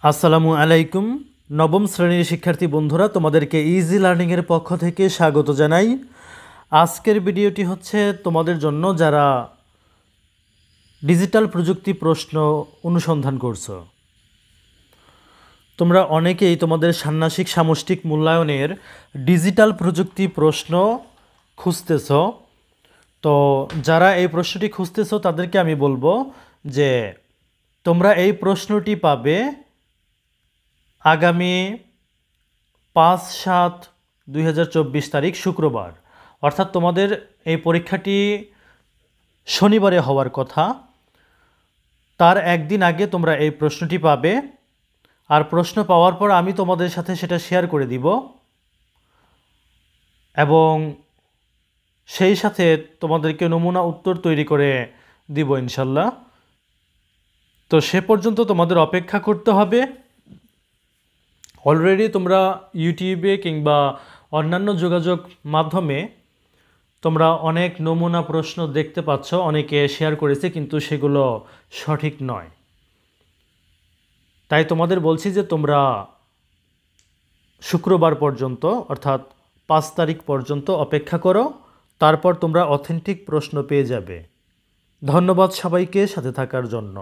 আসসালামু আলাইকুম। নবম শ্রেণীর শিক্ষার্থী বন্ধুরা, তোমাদেরকে ইজি লার্নিংয়ের পক্ষ থেকে স্বাগত জানাই। আজকের ভিডিওটি হচ্ছে তোমাদের জন্য যারা ডিজিটাল প্রযুক্তি প্রশ্ন অনুসন্ধান করছো। তোমরা অনেকেই তোমাদের ষান্মাসিক সামষ্টিক মূল্যায়নের ডিজিটাল প্রযুক্তি প্রশ্ন খুঁজতেছ। তো যারা এই প্রশ্নটি খুঁজতেছ তাদেরকে আমি বলবো যে তোমরা এই প্রশ্নটি পাবে আগামী 5/7/2024 তারিখ শুক্রবার। অর্থাৎ তোমাদের এই পরীক্ষাটি শনিবারে হওয়ার কথা, তার একদিন আগে তোমরা এই প্রশ্নটি পাবে। আর প্রশ্ন পাওয়ার পর আমি তোমাদের সাথে সেটা শেয়ার করে দিব এবং সেই সাথে তোমাদেরকে নমুনা উত্তর তৈরি করে দিব ইনশাল্লাহ। তো সে পর্যন্ত তোমাদের অপেক্ষা করতে হবে। অলরেডি তোমরা ইউটিউবে কিংবা অন্যান্য যোগাযোগ মাধ্যমে তোমরা অনেক নমুনা প্রশ্ন দেখতে পাচ্ছ, অনেকে শেয়ার করেছে, কিন্তু সেগুলো সঠিক নয়। তাই তোমাদের বলছি যে তোমরা শুক্রবার পর্যন্ত অর্থাৎ 5 তারিখ পর্যন্ত অপেক্ষা করো, তারপর তোমরা অথেন্টিক প্রশ্ন পেয়ে যাবে। ধন্যবাদ সবাইকে সাথে থাকার জন্য।